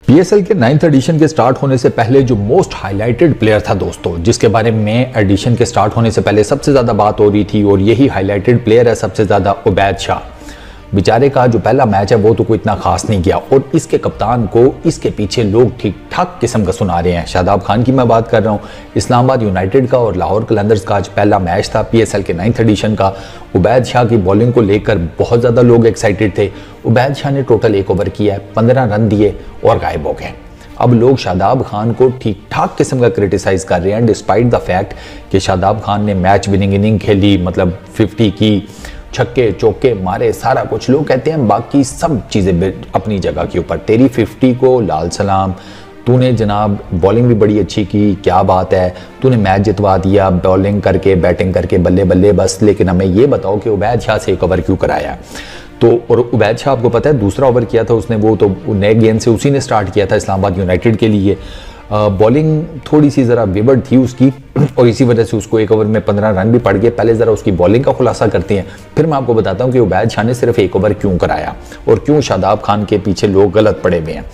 PSL के 9th addition के start होने से पहले जो मोस्ट हाईलाइटेड प्लेयर था दोस्तों, जिसके बारे में एडिशन के स्टार्ट होने से पहले सबसे ज़्यादा बात हो रही थी और यही हाईलाइटेड प्लेयर है सबसे ज़्यादा, उबैद शाह। बेचारे का जो पहला मैच है वो तो कोई इतना खास नहीं गया और इसके कप्तान को इसके पीछे लोग ठीक ठाक किस्म का सुना रहे हैं। शादाब खान की मैं बात कर रहा हूँ। इस्लामाबाद यूनाइटेड का और लाहौर कलंदर्स का आज पहला मैच था पीएसएल के 9th एडिशन का। उबैद शाह की बॉलिंग को लेकर बहुत ज़्यादा लोग एक्साइटेड थे। उबैद शाह ने टोटल 1 ओवर किया है, 15 रन दिए और गायब हो गए। अब लोग शादाब खान को ठीक ठाक किस्म का क्रिटिसाइज कर रहे हैं डिस्पाइट द फैक्ट कि शादाब खान ने मैच विनिंग इनिंग खेली, मतलब 50 की, छक्के चौके मारे, सारा कुछ। लोग कहते हैं बाकी सब चीज़ें अपनी जगह के ऊपर, तेरी 50 को लाल सलाम, तूने जनाब बॉलिंग भी बड़ी अच्छी की, क्या बात है, तूने मैच जितवा दिया बॉलिंग करके, बैटिंग करके, बल्ले बल्ले बस। लेकिन हमें ये बताओ कि उबैद शाह से 1 ओवर क्यों कराया? तो और उबैद शाह आपको पता है दूसरा ओवर किया था उसने, वो तो नए गेंद से उसी ने स्टार्ट किया था इस्लामाबाद यूनाइटेड के लिए। बॉलिंग थोड़ी सी ज़रा विवर्ड थी उसकी और इसी वजह से उसको 1 ओवर में 15 रन भी पड़ गए। पहले ज़रा उसकी बॉलिंग का खुलासा करते हैं, फिर मैं आपको बताता हूँ कि उबैद शाह ने सिर्फ 1 ओवर क्यों कराया और क्यों शादाब खान के पीछे लोग गलत पड़े हुए हैं।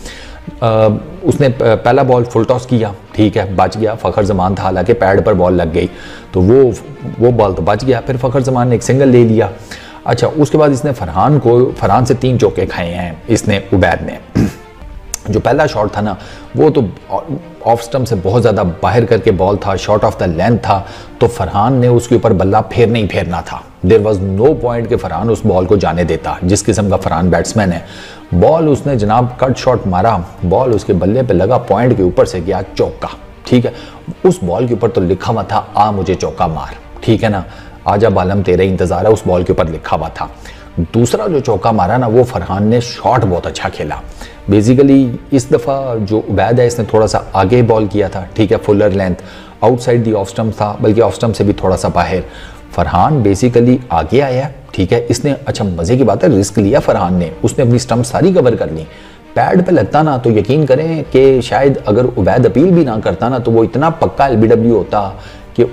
उसने पहला बॉल फुल टॉस किया, ठीक है, बच गया। फ़खर जमान था, हालांकि पैड पर बॉल लग गई तो वो बॉल तो बच गया। फिर फ़खर जमान ने एक सिंगल ले लिया। अच्छा, उसके बाद इसने फरहान से 3 चौके खाए हैं इसने, उबैद ने। जो पहला शॉट था ना वो तो ऑफ स्टंप से बहुत ज़्यादा बाहर करके बॉल था, शॉर्ट ऑफ द लेंथ था, तो फरहान ने उसके ऊपर बल्ला फेरना था। देयर वॉज नो पॉइंट कि फरहान उस बॉल को जाने देता, जिस किस्म का फरहान बैट्समैन है। बॉल उसने जनाब कट शॉट मारा, बॉल उसके बल्ले पे लगा, पॉइंट के ऊपर से गया चौका, ठीक है। उस बॉल के ऊपर तो लिखा हुआ था आ मुझे चौका मार, ठीक है ना, आजा बालम तेरे इंतज़ार है, उस बॉल के ऊपर लिखा हुआ था। दूसरा जो चौका मारा ना वो फरहान ने शॉट बहुत अच्छा खेला। बेसिकली इस दफ़ा जो उबैद है इसने थोड़ा सा आगे बॉल किया था, ठीक है, Fuller length, outside the off stump था, बल्कि ऑफ स्टंप से भी थोड़ा सा बाहर। फरहान बेसिकली आगे आया, ठीक है, इसने अच्छा मज़े की बात है रिस्क लिया फरहान ने, उसने अपनी स्टंप सारी कवर कर ली। पैड पे लगता ना तो यकीन करें कि शायद अगर उबैद अपील भी ना करता ना तो वो इतना पक्का LBW होता कि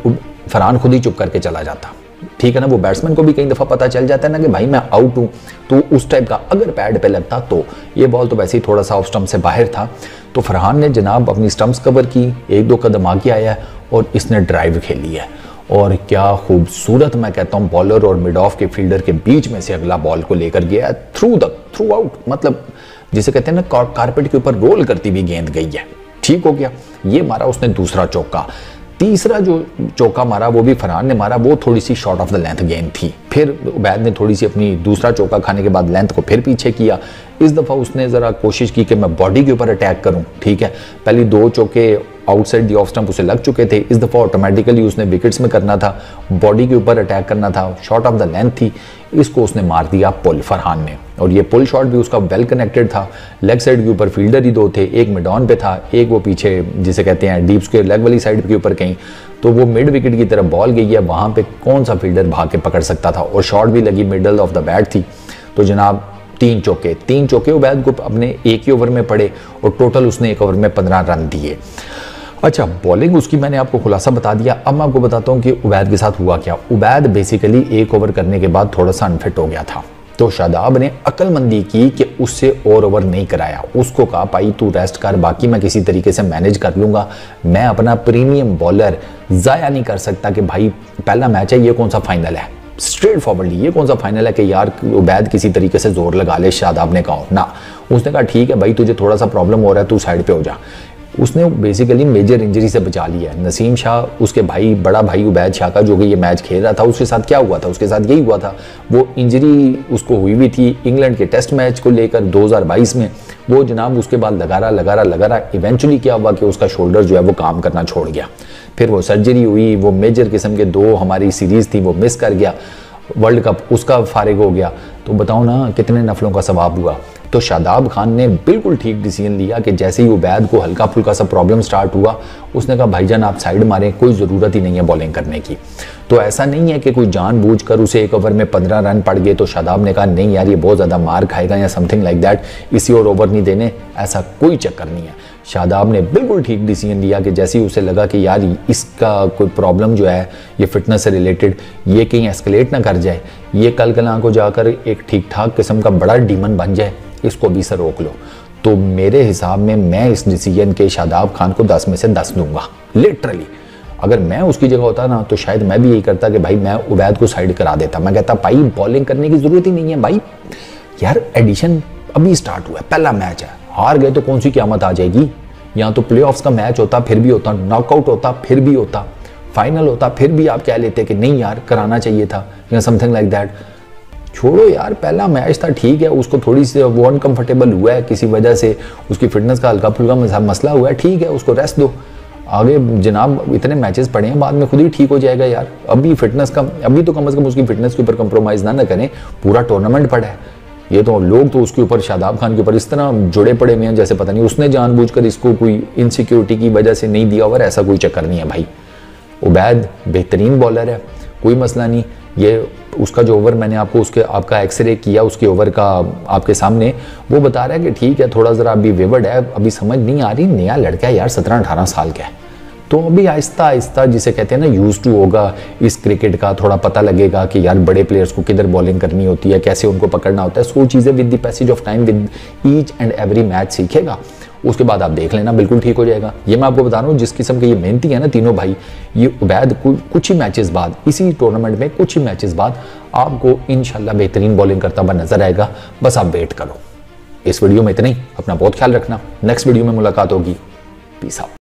फरहान खुद ही चुप करके चला जाता, ठीक है ना। वो बैट्समैन को भी कई दफ़ा पता चल जाता है ना कि भाई मैं आउट हूँ, तो उस टाइप का अगर पैड पे लगता तो ये बॉल तो वैसे ही थोड़ा सा ऑफ स्टंप से बाहर था। तो फरहान ने जनाब अपनी स्टंप्स कवर की, 1-2 कदम आगे आया और इसने ड्राइव खेली है और क्या खूबसूरत, मैं कहता हूँ, बॉलर और मिड ऑफ के फील्डर के बीच में से अगला बॉल को लेकर गया थ्रू आउट, मतलब जिसे कहते हैं ना कारपेट के ऊपर रोल करती हुई गेंद गई है, ठीक हो गया। ये मारा उसने दूसरा चौका। तीसरा जो चौका मारा वो भी फरहान ने मारा, वो थोड़ी सी शॉर्ट ऑफ द लेंथ गेंद थी। फिर उबैद ने थोड़ी सी अपनी दूसरा चौका खाने के बाद लेंथ को फिर पीछे किया। इस दफ़ा उसने ज़रा कोशिश की कि मैं बॉडी के ऊपर अटैक करूं, ठीक है। पहले 2 चौके आउटसाइड दी ऑफ स्टंप उसे लग चुके थे, इस दफ़ा ऑटोमेटिकली उसने विकेट्स में करना था, बॉडी के ऊपर अटैक करना था, शॉर्ट ऑफ द लेंथ थी, इसको उसने मार दिया पुल फरहान ने। और ये पुल शॉट भी उसका वेल कनेक्टेड था। लेग साइड के ऊपर फील्डर ही 2 थे, एक मिड ऑन पे था, एक वो पीछे जिसे कहते हैं डीप स्क्वायर लेग वाली साइड के ऊपर कहीं, तो वो मिड विकेट की तरफ बॉल गई है, वहाँ पे कौन सा फील्डर भाग के पकड़ सकता था, और शॉट भी लगी मिडल ऑफ द बैट थी। तो जनाब 3 चौके उबैद को अपने 1 ही ओवर में पड़े और टोटल उसने 1 ओवर में 15 रन दिए। अच्छा, बॉलिंग उसकी मैंने आपको खुलासा बता दिया। अब मैं आपको बताता हूँ कि उबैद के साथ हुआ क्या। उबैद बेसिकली 1 ओवर करने के बाद थोड़ा सा अनफिट हो गया था, तो शादाब ने अक्लमंदी की कि उससे और ओवर नहीं कराया। उसको कहा भाई तू रेस्ट कर, बाकी मैं किसी तरीके से मैनेज कर लूँगा, मैं अपना प्रीमियम बॉलर ज़ाया नहीं कर सकता कि भाई पहला मैच है, ये कौन सा फाइनल है, स्ट्रेट फॉरवर्डली ये कौन सा फाइनल है कि यार उबैद किसी तरीके से जोर लगा ले। शादाब ने कहा ना, उसने कहा ठीक है भाई तुझे थोड़ा सा प्रॉब्लम हो रहा है, तू साइड पे हो जा। उसने बेसिकली मेजर इंजरी से बचा लिया है। नसीम शाह उसके भाई, बड़ा भाई उबैद शाह का, जो कि ये मैच खेल रहा था, उसके साथ क्या हुआ था, उसके साथ यही हुआ था, वो इंजरी उसको हुई हुई थी इंग्लैंड के टेस्ट मैच को लेकर 2022 में। वो जनाब उसके बाद लगा रहा इवेंचुअली क्या हुआ कि उसका शोल्डर जो है वो काम करना छोड़ गया। फिर वो सर्जरी हुई, वो मेजर किस्म के 2 हमारी सीरीज़ थी वो मिस कर गया, वर्ल्ड कप उसका फारिग हो गया। तो बताओ ना कितने नफलों का सवाब हुआ। तो शादाब खान ने बिल्कुल ठीक डिसीजन लिया कि जैसे ही उबैद को हल्का फुल्का सा प्रॉब्लम स्टार्ट हुआ, उसने कहा भाईजान आप साइड मारें, कोई ज़रूरत ही नहीं है बॉलिंग करने की। तो ऐसा नहीं है कि कोई जानबूझकर उसे 1 ओवर में 15 रन पड़ गए तो शादाब ने कहा नहीं यार ये बहुत ज़्यादा मार खाएगा या समथिंग लाइक दैट, इसी और ओवर नहीं देने, ऐसा कोई चक्कर नहीं है। शादाब ने बिल्कुल ठीक डिसीजन लिया कि जैसे ही उसे लगा कि यार इसका कोई प्रॉब्लम जो है ये फिटनेस से रिलेटेड, ये कहीं एस्केलेट ना कर जाए, ये कल को जाकर एक ठीक ठाक किस्म का बड़ा डीमन बन जाए, इसको भी से रोक लो। तो मेरे हिसाब में मैं इस डिसीजन के शादाब खान को 10 में से 10 दूंगा लिटरली। अगर मैं उसकी जगह होता ना तो शायद मैं भी यही करता कि भाई मैं उबैद को साइड करा देता। मैं कहता भाई बॉलिंग करने की जरूरत ही नहीं है भाई, यार एडिशन अभी स्टार्ट हुआ है, पहला मैच है, हार गए तो कौन सी क़यामत आ जाएगी। यहाँ तो प्लेऑफ्स का मैच होता फिर भी होता, नॉकआउट होता फिर भी होता, फाइनल होता फिर भी आप कह लेते कि नहीं यार कराना चाहिए था या समथिंग लाइक दैट। छोड़ो यार, पहला मैच था, ठीक है, उसको थोड़ी सी वो अनकंफर्टेबल हुआ है किसी वजह से, उसकी फिटनेस का हल्का फुल्का मसला हुआ है, ठीक है, उसको रेस्ट दो। आगे जनाब इतने मैचेस पड़े हैं, बाद में खुद ही ठीक हो जाएगा यार। अभी फिटनेस का, अभी तो कम से कम उसकी फिटनेस के ऊपर कंप्रोमाइज़ ना करें, पूरा टूर्नामेंट पड़ा है। ये तो लोग तो उसके ऊपर, शादाब खान के ऊपर इस तरह जुड़े पड़े हुए हैं जैसे पता नहीं उसने जानबूझकर इसको कोई इनसिक्योरिटी की वजह से नहीं दिया, और ऐसा कोई चक्कर नहीं है भाई। उबैद बेहतरीन बॉलर है, कोई मसला नहीं। ये उसका जो ओवर मैंने आपको उसके आपका एक्सरे किया उसके ओवर का आपके सामने, वो बता रहा है कि ठीक है थोड़ा ज़रा अभी वेवर्ड है, अभी समझ नहीं आ रही, नया लड़का है यार, 17-18 साल का है, तो अभी आहिस्ता आहिस्ता जिसे कहते हैं ना यूज टू होगा इस क्रिकेट का, थोड़ा पता लगेगा कि यार बड़े प्लेयर्स को किधर बॉलिंग करनी होती है, कैसे उनको पकड़ना होता है। सो चीज़ें with the passage of time with each and every match सीखेगा, उसके बाद आप देख लेना बिल्कुल ठीक हो जाएगा। ये मैं आपको बता रहा हूँ, जिस किस्म के ये मेहनती है ना तीनों भाई, ये उबैद कुछ ही मैचेस बाद, इसी टूर्नामेंट में कुछ ही मैचेस बाद आपको इंशाल्लाह बेहतरीन बॉलिंग करता हुआ नजर आएगा। बस आप वेट करो। इस वीडियो में इतना ही, अपना बहुत ख्याल रखना, नेक्स्ट वीडियो में मुलाकात होगी। Peace out.